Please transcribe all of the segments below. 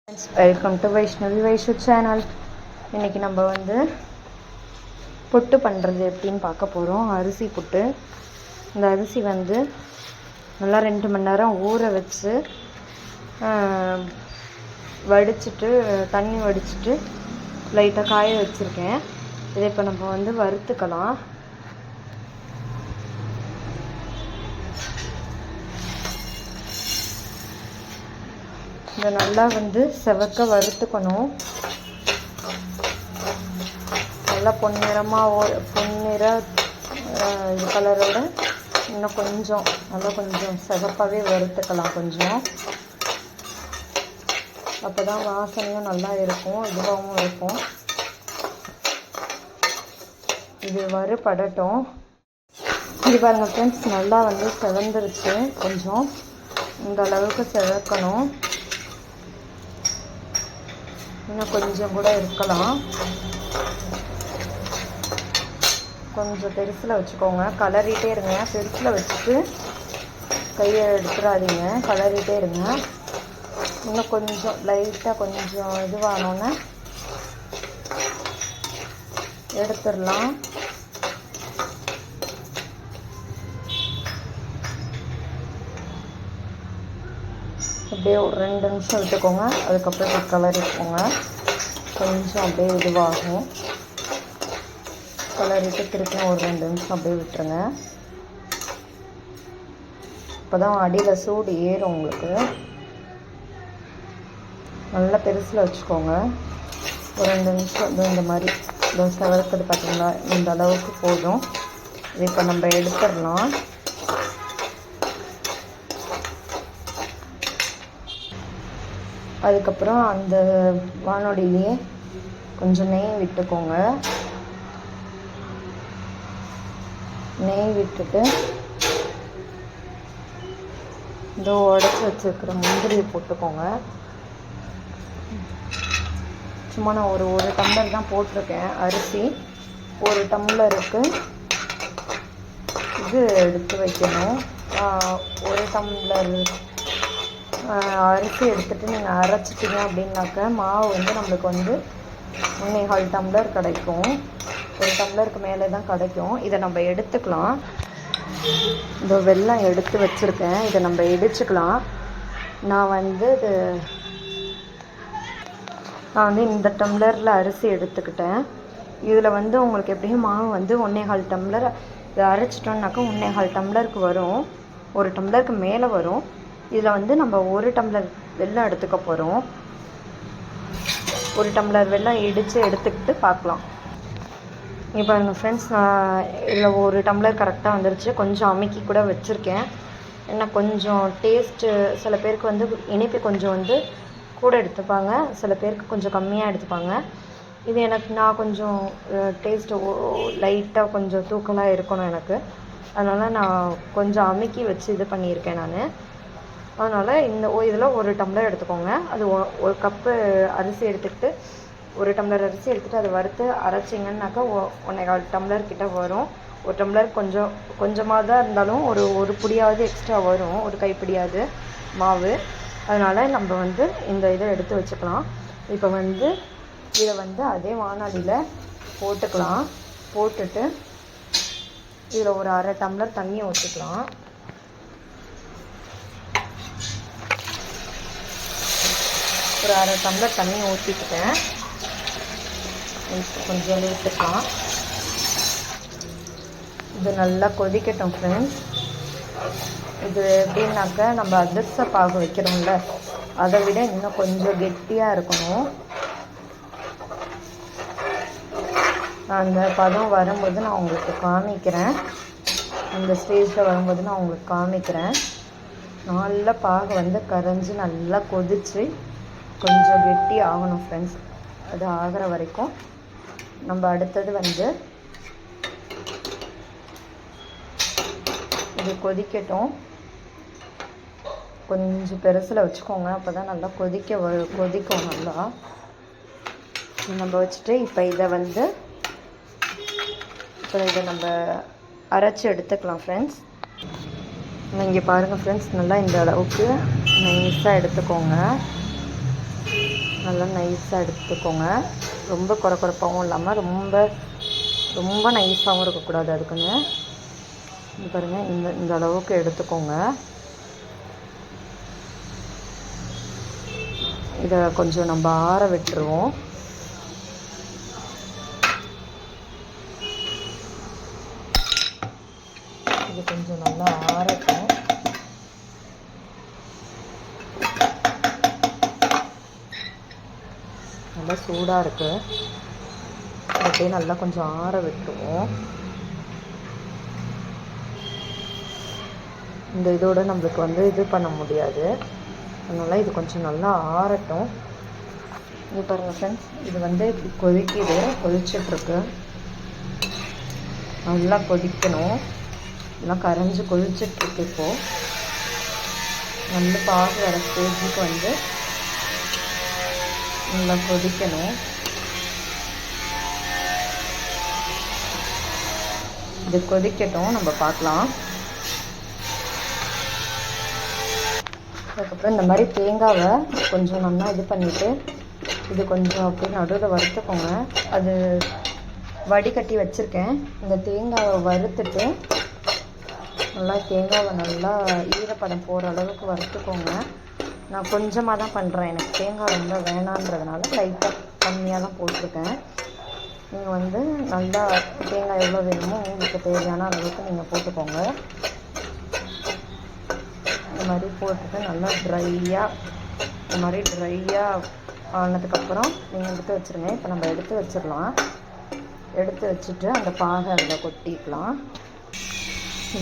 Welcome to Vaishnavi Vaishu channel. இன்றைக்கி நம்ம புட்டு பண்ணுறது எப்படின்னு பார்க்க போகிறோம். அரிசி புட்டு. இந்த அரிசி நல்லா 2 மணி நேரம் ஊற வச்சு வடிச்சிட்டு தண்ணி வடிச்சிட்டு லைட்டாக காய வச்சுருக்கேன். இதை இப்போ நம்ம வறுத்துக்கலாம். இதை நல்லா செவக்க வறுத்துக்கணும். நல்லா பொன்னிறமாக இது கலரோட இன்னும் கொஞ்சம் சிவப்பாகவே வறுத்துக்கலாம். அப்போ தான் வாசனையும் நல்லா இருக்கும், இதுவாகவும் இருக்கும். இது வறுபடட்டும். இது பாருங்கள் ஃப்ரெண்ட்ஸ், நல்லா செவந்துருச்சு. கொஞ்சம் இந்த அளவுக்கு செவக்கணும். இன்னும் கொஞ்சம் கூட இருக்கலாம். கொஞ்சம் பெருசில் வச்சுக்கோங்க. கலரிட்டே இருங்க. பெருசில் வச்சுட்டு கையை எடுத்துடாதீங்க, கலரிட்டே இருங்க. இன்னும் கொஞ்சம் லைட்டாக கொஞ்சம் இதுவானோன்னு எடுத்துடலாம். அப்படியே ஒரு 2 நிமிஷம் விட்டுக்கோங்க. அதுக்கப்புறம் கலரிக்கோங்க. கொஞ்சம் அப்படியே இதுவாகும். கலரிட்டு திருப்பி ஒரு 2 நிமிஷம் அப்படியே விட்டுருங்க. அப்போ தான் அடியில் சூடு ஏறும் உங்களுக்கு. நல்லா பெருசில் வச்சுக்கோங்க. ஒரு 2 நிமிஷம் இந்த மாதிரி செவக்கிறது பார்த்தீங்களா, இந்த அளவுக்கு போதும். இது இப்போ நம்ம எடுத்துடலாம். அதுக்கப்புறம் அந்த வானொலியிலேயே கொஞ்சம் நெய் விட்டுக்கோங்க. நெய் விட்டுட்டு இதோ உடச்சி வச்சுருக்கிற முந்திரியை போட்டுக்கோங்க. சும்மா நான் ஒரு டம்ளர் தான் போட்டிருக்கேன் அரிசி. 1 டம்ளருக்கு இது எடுத்து வைக்கணும். 1 டம்ளர் அரிசி எடுத்துகிட்டு நீங்கள் அரைச்சிட்டிங்க அப்படின்னாக்க மாவு நம்மளுக்கு 1.25 டம்ளர் கிடைக்கும். 1 டம்ளருக்கு மேலே தான் கிடைக்கும். இதை நம்ம எடுத்துக்கலாம். இந்த வெல்லம் எடுத்து வச்சுருக்கேன். இதை நம்ம இடிச்சுக்கலாம். நான் இந்த டம்ளரில் அரிசி எடுத்துக்கிட்டேன். இதில் உங்களுக்கு எப்படியும் மாவு 1.25 டம்ளர் இதை அரைச்சிட்டோம்னாக்கா 1.25 டம்ளருக்கு வரும். 1 டம்ளருக்கு மேலே வரும். இதில் நம்ம 1 டம்ளர் வெல்லம் எடுத்துக்க போகிறோம். 1 டம்ளர் வெல்லம் இடித்து எடுத்துக்கிட்டு பார்க்கலாம். இங்கே பாருங்கள் ஃப்ரெண்ட்ஸ், நான் இதில் 1 டம்ளர் கரெக்டாக வந்துருச்சு. கொஞ்சம் அமுக்கி கூட வச்சுருக்கேன். ஏன்னா கொஞ்சம் டேஸ்ட்டு சில பேருக்கு இனிப்பு கொஞ்சம் கூட எடுத்துப்பாங்க, சில பேருக்கு கொஞ்சம் கம்மியாக எடுத்துப்பாங்க. இது நான் கொஞ்சம் டேஸ்ட்டு லைட்டாக கொஞ்சம் தூக்கலாக இருக்கணும் எனக்கு. அதனால் நான் கொஞ்சம் அமுக்கி வச்சு இது பண்ணியிருக்கேன் நான். அதனால் இதில் 1 டம்ளர் எடுத்துக்கோங்க. அது 1 கப்பு அரிசி எடுத்துக்கிட்டு 1 டம்ளர் அரிசி எடுத்துகிட்டு அதை வறுத்து அரைச்சிங்கன்னாக்கா 1.25 டம்ளர் கிட்ட வரும். 1 டம்ளர் கொஞ்சமாக தான் இருந்தாலும் ஒரு பிடியாவது எக்ஸ்ட்ரா வரும், ஒரு கைப்பிடியாவது மாவு. அதனால் நம்ம இந்த இதை எடுத்து வச்சுக்கலாம். இப்போ இதை அதே வானொலியில் போட்டுக்கலாம். போட்டுட்டு இதில் ஒரு 1/2 டம்ளர் தண்ணி ஊற்றிக்கலாம். ஒரு 1/2 டம்ளர் தண்ணி ஊற்றிக்கிட்டேன். கொஞ்சம் ஊற்றிக்கலாம். இது நல்லா கொதிக்கட்டும் ஃப்ரெண்ட்ஸ். இது எப்படின்னாக்கா நம்ம அதிரச பாகு வைக்கிறோம்ல, அதை விட இன்னும் கொஞ்சம் கெட்டியாக இருக்கணும். அந்த பதம் வரும்போது நான் உங்களுக்கு காமிக்கிறேன். இந்த ஸ்டேஜில் வரும்போது நான் உங்களுக்கு காமிக்கிறேன். நல்லா பாகு கரைஞ்சி நல்லா கொதித்து கொஞ்சம் கெட்டி ஆகணும் ஃப்ரெண்ட்ஸ். அது ஆகிற வரைக்கும் நம்ம அடுத்தது இது கொதிக்கட்டும். கொஞ்சம் பெருசில் வச்சுக்கோங்க. அப்போ தான் நல்லா கொதிக்கும் நல்லா. நம்ம வச்சுட்டு இப்போ இதை நம்ம அரைச்சி எடுத்துக்கலாம் ஃப்ரெண்ட்ஸ். இங்கே பாருங்கள் ஃப்ரெண்ட்ஸ், நல்லா இந்த அளவுக்கு நைஸாக எடுத்துக்கோங்க. நல்லா நைஸாக எடுத்துக்கோங்க. ரொம்ப குறப்பாகவும் இல்லாமல் ரொம்ப நைஸாகவும் இருக்கக்கூடாது. அதுக்குன்னு இது பாருங்கள், இந்த அளவுக்கு எடுத்துக்கோங்க. இதை கொஞ்சம் நம்ம ஆற விட்டுருவோம். இது கொஞ்சம் நல்லா ஆறட்டும். நல்லா சூடாக இருக்குது. அப்படியே நல்லா கொஞ்சம் ஆற விட்டுருவோம். இந்த இதோட நம்மளுக்கு இது பண்ண முடியாது. அதனால் இது கொஞ்சம் நல்லா ஆறட்டும். இது பாருங்கள் ஃப்ரெண்ட்ஸ், இது இப்படி கொதிக்குது, கொதிச்சிட்ருக்கு. நல்லா கொதிக்கணும். நல்லா கரைஞ்சி கொதிச்சிட்ருக்கு. இப்போது நல்லா பாகு வர ஸ்டேஜுக்கு நல்லா கொதிக்கணும். இது கொதிக்கட்டும், நம்ம பார்க்கலாம். அதுக்கப்புறம் இந்த மாதிரி தேங்காவை கொஞ்சம் நல்லா இது பண்ணிவிட்டு இது கொஞ்சம் அப்படியே நடுவில் வறுத்துக்கோங்க. அது வடிகட்டி வச்சுருக்கேன். இந்த தேங்காவை வறுத்துட்டு தேங்காவை நல்லா ஈரப்பதம் போகிற அளவுக்கு வறுத்துக்கோங்க. நான் கொஞ்சமாக தான் பண்ணுறேன். எனக்கு தேங்காய் ரொம்ப வேணான்றதுனால லைட்டாக கம்மியாக தான் போட்டிருக்கேன். நீங்கள் நல்லா தேங்காய் எவ்வளோ வேணுமோ உங்களுக்கு தேவையான அளவுக்கு நீங்கள் போட்டுக்கோங்க. இந்த மாதிரி போட்டுட்டு நல்லா ட்ரையாக ஆனதுக்கப்புறம் நீங்கள் எடுத்து வச்சுருங்க. இப்போ நம்ம எடுத்து வச்சிடலாம். எடுத்து வச்சுட்டு அந்த பாகை அதில் கொட்டிக்கலாம்.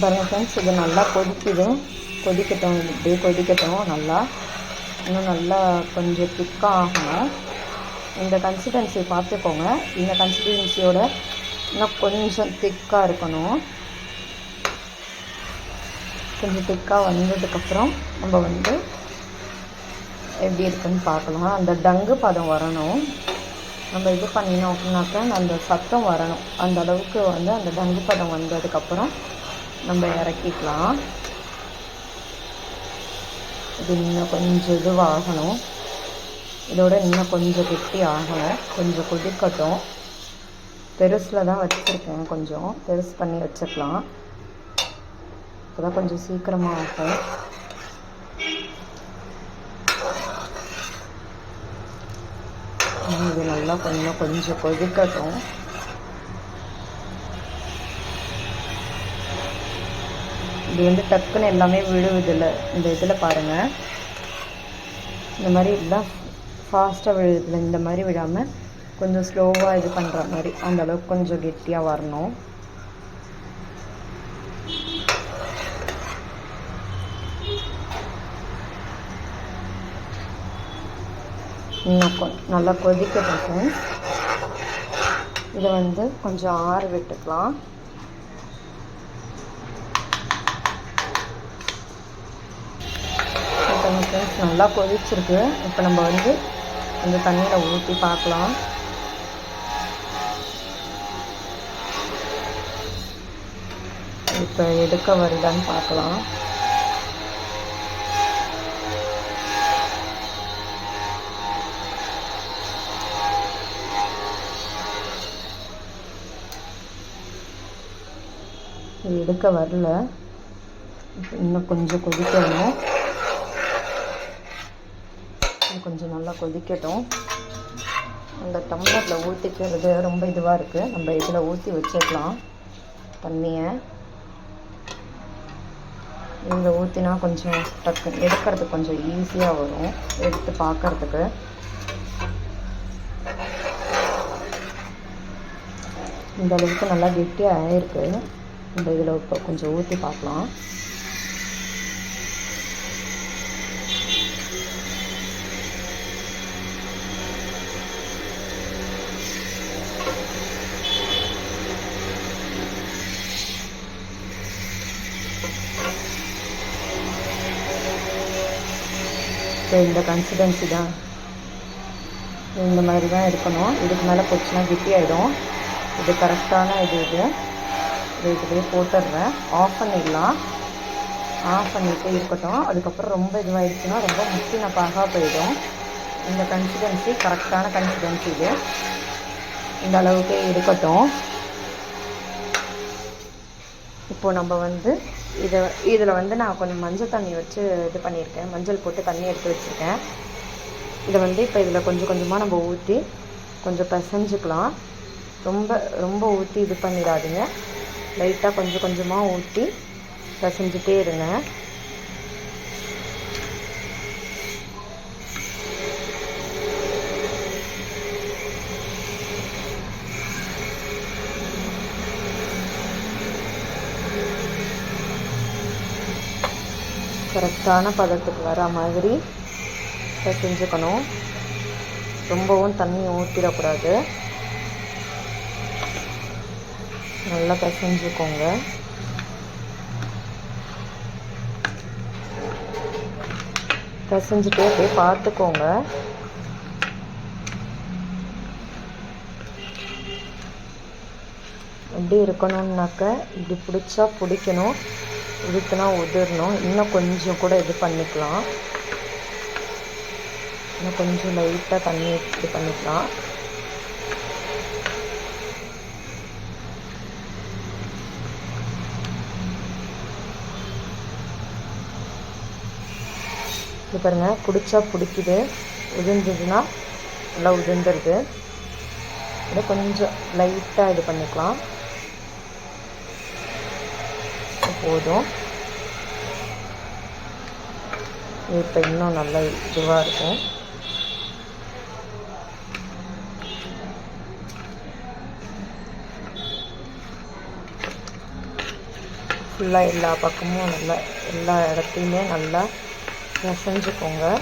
பாருங்கள் ஃப்ரெண்ட்ஸ், இது நல்லா கொதிக்கட்டும். இப்படியே கொதிக்கட்டும். இன்னும் நல்லா கொஞ்சம் திக்காக ஆகணும். இந்த கன்சிஸ்டன்சி பார்த்துக்கோங்க. இந்த கன்சிஸ்டன்சியோட இன்னும் கொஞ்சம் திக்காக இருக்கணும். கொஞ்சம் திக்காக வந்ததுக்கப்புறம் நம்ம எப்படி இருக்குன்னு பார்க்கலாம். அந்த டங்கு பதம் வரணும். நம்ம இது பண்ணினோம் அப்படின்னாக்கா அந்த சத்தம் வரணும். அந்த அளவுக்கு அந்த டங்கு பதம் வந்ததுக்கப்புறம் நம்ம இறக்கிக்கலாம். இது இன்னும் கொஞ்சம் இதுவாகணும். இதோட இன்னும் கொஞ்சம் கெட்டி ஆகணும். கொஞ்சம் கொதிக்கட்டும். பெருசில் தான் வச்சுருக்கேன். கொஞ்சம் பெருசு பண்ணி வச்சுக்கலாம். அப்போ தான் கொஞ்சம் சீக்கிரமாக ஆகும். இது நல்லா கொஞ்சம் கொதிக்கட்டும். இது டக்குன்னு எல்லாமே விழுவுதில்லை. இந்த இதில் பாருங்கள், இந்த மாதிரி இதெல்லாம் ஃபாஸ்ட்டாக விழுவுதில்லை. இந்த மாதிரி விடாமல் கொஞ்சம் ஸ்லோவாக இது பண்ணுற மாதிரி அந்த அளவுக்கு கொஞ்சம் கெட்டியாக வரணும். இன்னும் நல்லா கொதிக்கட்டும். இதை கொஞ்சம் ஆற விட்டுக்கலாம். நல்லா கொதிச்சிருக்கு. இப்போ நம்ம இந்த தண்ணியில் ஊற்றி பார்க்கலாம். இப்போ எடுக்க வருதான்னு பார்க்கலாம். இது எடுக்க வரல. இன்னும் கொஞ்சம் கொதிக்கணும். கொஞ்சம் நல்லா கொதிக்கட்டும். அந்த டம்ளரில் ஊற்றிக்கிறது ரொம்ப இதுவாக இருக்குது. நம்ம இதில் ஊற்றி வச்சுக்கலாம் தண்ணியை. இதில் ஊற்றினா கொஞ்சம் டக்கு எடுக்கிறதுக்கு கொஞ்சம் ஈஸியாக வரும். எடுத்து பார்க்குறதுக்கு இந்த அளவுக்கு நல்லா கெட்டியாக ஆகிருக்கு. இந்த இதில் இப்போ கொஞ்சம் ஊற்றி பார்க்கலாம். இந்த கன்சிஸ்டன்சி தான், இந்த மாதிரி தான் இருக்கணும். இதுக்கு மேலே போச்சுன்னா கெட்டி ஆகிடும். இது கரெக்டான இதுலேயே போட்டுடுறேன். ஆஃப் பண்ணிடலாம். ஆஃப் பண்ணிவிட்டு இருக்கட்டும். அதுக்கப்புறம் ரொம்ப இதுவாகிடுச்சுன்னா ரொம்ப முத்தின பாகாக போயிடும். இந்த கன்சிஸ்டன்சி கரெக்டான கன்சிஸ்டன்சி இது. இந்த அளவுக்கு இருக்கட்டும். இப்போது நம்ம வந்து இதில் வந்து நான் கொஞ்சம் மஞ்சள் தண்ணி வச்சு இது பண்ணியிருக்கேன். மஞ்சள் போட்டு தண்ணி எடுத்து வச்சுருக்கேன். இதை வந்து இப்போ இதில் கொஞ்சம் கொஞ்சமாக நம்ம ஊற்றி கொஞ்சம் பிசைஞ்சுக்கலாம். ரொம்ப ஊற்றி இது பண்ணிடாதீங்க. லைட்டாக கொஞ்சம் கொஞ்சமாக ஊற்றி பிசைஞ்சிட்டே இருங்க. கரெக்டான பதத்துக்கு வர மாதிரி பிசைஞ்சுக்கணும். ரொம்பவும் தண்ணி ஊற்றிடக்கூடாது. நல்லா பிசைஞ்சுக்கோங்க. பிசைஞ்சிட்டு அப்படியே பார்த்துக்கோங்க. எப்படி இருக்கணும்னாக்க இப்படி பிடிச்சா பிடிக்கணும், உதுத்துனா உதிரணும். இன்னும் கொஞ்சம் கூட இது பண்ணிக்கலாம். இன்னும் கொஞ்சம் லைட்டாக தண்ணி இது பண்ணிக்கலாம். இது பாருங்கள், பிடிச்சா பிடிக்குது, உதிர்ந்ததுன்னா நல்லா உதிர்ந்துருது. இதை கொஞ்சம் லைட்டாக இது பண்ணிக்கலாம். போதும். இப்போ இன்னும் நல்லா இதுவாக இருக்கும். ஃபுல்லாக எல்லா பக்கமும் நல்லா எல்லா இடத்தையுமே நல்லா பிசைஞ்சுக்கோங்க.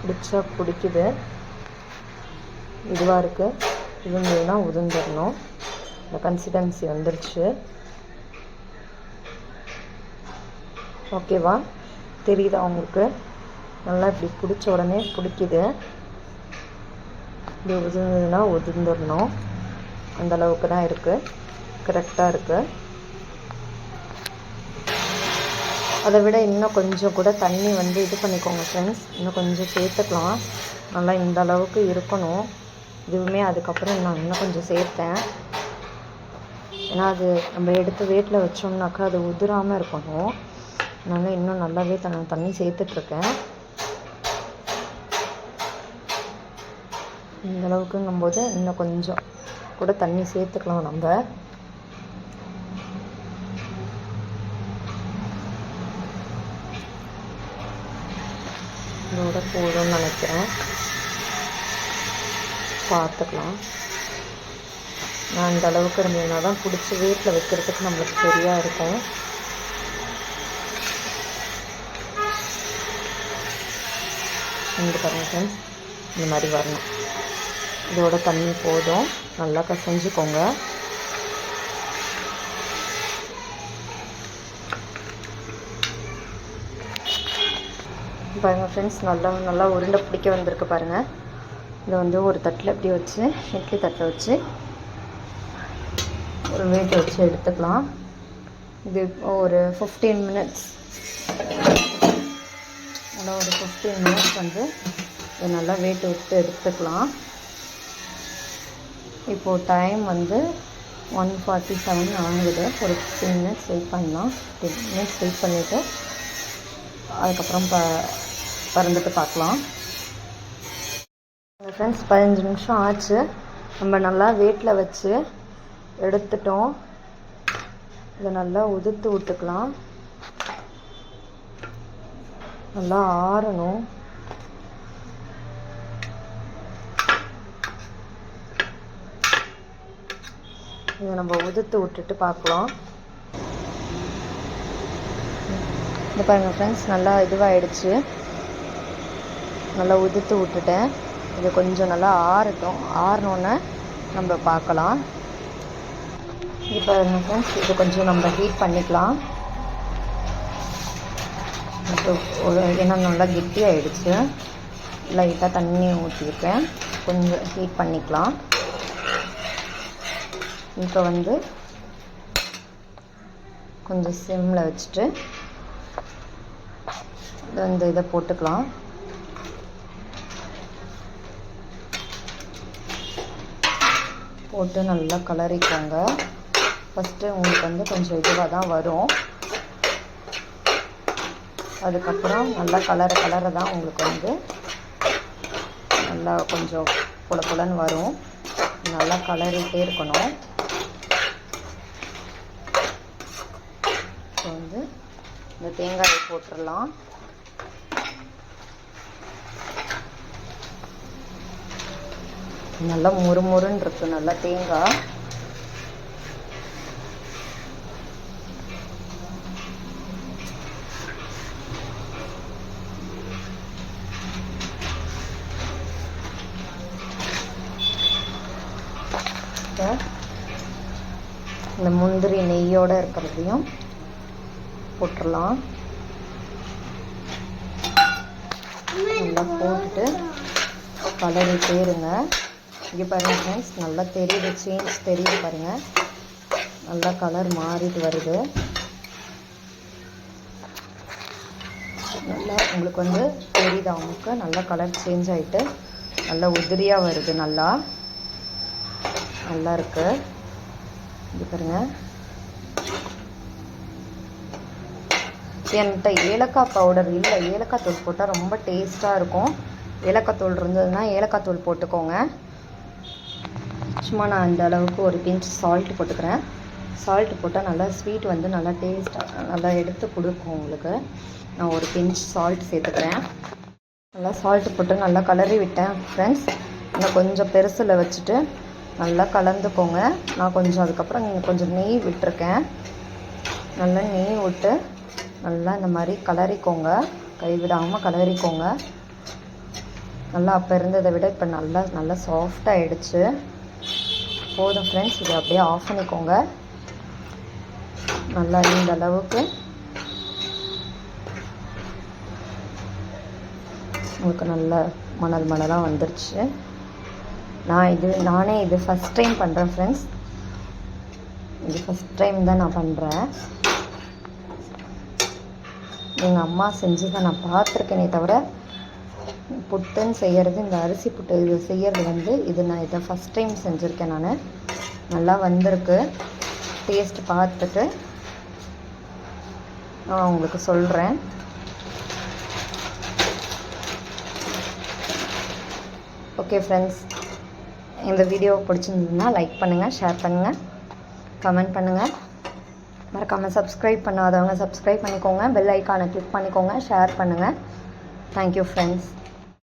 பிடிச்சா பிடிக்குது, இதுவாக இருக்குது, உதிர்ந்ததுன்னா உதிர்ந்துடணும். இந்த கன்சிஸ்டன்சி வந்துருச்சு. ஓகேவா? தெரியுதா உங்களுக்கு? நல்லா இப்படி பிடிச்ச உடனே பிடிக்குது. இப்படி உதிர்ந்ததுன்னா உதிர்ந்துடணும். அந்தளவுக்கு தான் இருக்குது, கரெக்டாக இருக்குது. அதை விட இன்னும் கொஞ்சம் கூட தண்ணி வந்து இது பண்ணிக்கோங்க ஃப்ரெண்ட்ஸ். இன்னும் கொஞ்சம் சேர்த்துக்கலாம். நல்லா இந்த அளவுக்கு இருக்கணும். இதுவுமே அதுக்கப்புறம் நான் இன்னும் கொஞ்சம் சேர்த்தேன். ஏன்னா அது நம்ம எடுத்து வேட்டில் வச்சோம்னாக்கா அது உதிராமல் இருக்கணும். அதனால் இன்னும் நல்லாவே தண்ணி சேர்த்துட்ருக்கேன். இந்த அளவுக்குங்கும்போது இன்னும் கொஞ்சம் கூட தண்ணி சேர்த்துக்கலாம் நம்ம. இதோட போதும்னு நினைக்கிறேன். பார்த்துக்கலாம். நான் இந்த அளவுக்கு இருந்ததுனா தான் பிடிச்சி வீட்டில் வைக்கிறதுக்கு நம்மளுக்கு சரியாக இருக்கும். இந்த பாருங்க ஃப்ரெண்ட்ஸ், இந்த மாதிரி வரணும். இதோட தண்ணி போதும். நல்லா கசஞ்சுக்கோங்க. பாருங்கள் ஃப்ரெண்ட்ஸ், நல்லா உருண்டை பிடிக்க வந்திருக்கு பாருங்கள். இதை வந்து ஒரு தட்டில் இப்படி வச்சு, இட்லி தட்டில் வச்சு ஒரு வேட்டை வச்சு எடுத்துக்கலாம். இது ஒரு 15 மினிட்ஸ், நல்லா ஒரு 15 மினிட்ஸ் வந்து இதை நல்லா வேட்டை விட்டு எடுத்துக்கலாம். இப்போது டைம் வந்து 1:47 ஆகுது. ஒரு 15 மினிட்ஸ் வெயிட் பண்ணலாம். 15 மினிட்ஸ் வெயிட் பண்ணிவிட்டு அதுக்கப்புறம் பறந்துட்டு பார்க்கலாம். ஃப்ரெண்ட்ஸ், 15 நிமிஷம் ஆச்சு. நம்ம நல்லா வேட்டில் வச்சு எடுத்துட்டோம். இதை நல்லா உதுத்து விட்டுக்கலாம். நல்லா ஆறணும். இதை நம்ம உதுத்து விட்டுட்டு பார்க்கலாம். இந்த பாருங்கள் ஃப்ரெண்ட்ஸ், நல்லா இதுவாகிடுச்சு. நல்லா உதுத்து விட்டுட்டேன். இது கொஞ்சம் நல்லா ஆறட்டும். ஆறினோன்னே நம்ம பார்க்கலாம். இப்போ ஃப்ரெண்ட்ஸ், இது கொஞ்சம் நம்ம ஹீட் பண்ணிக்கலாம். ஏன்னா நல்லா கெட்டியாகிடுச்சு. லைட்டாக தண்ணி ஊற்றிருக்கேன். கொஞ்சம் ஹீட் பண்ணிக்கலாம். இப்போ கொஞ்சம் சிம்மில் வச்சுட்டு இதை போட்டுக்கலாம். போட்டு நல்லா கலரிக்கோங்க. ஃபஸ்ட்டு உங்களுக்கு கொஞ்சம் இதுவாக தான் வரும். அதுக்கப்புறம் நல்லா கலர தான் உங்களுக்கு நல்லா கொஞ்சம் புலன்னு வரும். நல்லா கலரிட்டே இருக்கணும். இப்போ இந்த தேங்காயை போட்டுடலாம். நல்லா முறுமுறுன்னு இருக்குது நல்லா தேங்காய். இந்த முந்திரி நெய்யோடு இருக்கிறதையும் போட்டுடலாம். நல்லா போட்டுட்டு கலரிட்டே இருங்க. இங்கே பாருங்கள் ஃப்ரெண்ட்ஸ், நல்லா தெரியுது, சேஞ்ச் தெரியுது பாருங்கள். நல்லா கலர் மாறிட்டு வருது. நல்லா உங்களுக்கு தெரியுது அவங்களுக்கு நல்லா கலர் சேஞ்ச் ஆகிட்டு நல்லா உதிரியாக வருது. நல்லா இருக்கு. இது பாருங்கள். என்கிட்ட ஏலக்காய் பவுடர் இல்லை. ஏலக்காய் தூள் போட்டால் ரொம்ப டேஸ்ட்டாக இருக்கும். ஏலக்காய் தூள் இருந்ததுன்னா ஏலக்காய் தூள் போட்டுக்கோங்க. சும்மா நான் இந்த அளவுக்கு ஒரு பிஞ்ச் சால்ட் போட்டுக்கிறேன். சால்ட் போட்டால் நல்லா ஸ்வீட் நல்லா டேஸ்ட்டாக நல்லா எடுத்து கொடுக்கும் உங்களுக்கு. நான் ஒரு பிஞ்ச் சால்ட் சேர்த்துக்கிறேன். நல்லா சால்ட்டு போட்டு நல்லா கலரி விட்டேன் ஃப்ரெண்ட்ஸ். இன்னும் கொஞ்சம் பெருசில் வச்சுட்டு நல்லா கலந்துக்கோங்க. நான் அதுக்கப்புறம் கொஞ்சம் நெய் விட்டுருக்கேன். நல்லா நெய் விட்டு நல்லா இந்த மாதிரி கலரிக்கோங்க. கைவிடாமல் கலரிக்கோங்க. நல்லா அப்போ இருந்ததை விட இப்போ நல்லா சாஃப்டாகிடுச்சு. போதும் ஃப்ரெண்ட்ஸ், இதை அப்படியே ஆஃப் பண்ணிக்கோங்க. நல்லா இந்த அளவுக்கு உங்களுக்கு நல்ல மணலாக வந்துருச்சு. நானே இது ஃபஸ்ட் டைம் பண்ணுறேன் ஃப்ரெண்ட்ஸ். இது ஃபஸ்ட் டைம் தான் நான் பண்ணுறேன். எங்கள் அம்மா செஞ்சு தான் நான் பார்த்துருக்கேனே தவிர புட்டுன்னு செய்கிறது, இந்த அரிசி புட்டு இது செய்கிறது நான் இதை ஃபஸ்ட் டைம் செஞ்சுருக்கேன். நான் நல்லா வந்திருக்கு. டேஸ்ட் பார்த்துட்டு நான் உங்களுக்கு சொல்கிறேன். ஓகே ஃப்ரெண்ட்ஸ், இந்த வீடியோ பிடிச்சிருந்ததுன்னா லைக் பண்ணுங்கள், ஷேர் பண்ணுங்கள், கமெண்ட் பண்ணுங்கள். மறக்காமல் சப்ஸ்கிரைப் பண்ணாதவங்க சப்ஸ்கிரைப் பண்ணிக்கோங்க. பெல் ஐக்கானை கிளிக் பண்ணிக்கோங்க. ஷேர் பண்ணுங்கள். Thank you friends.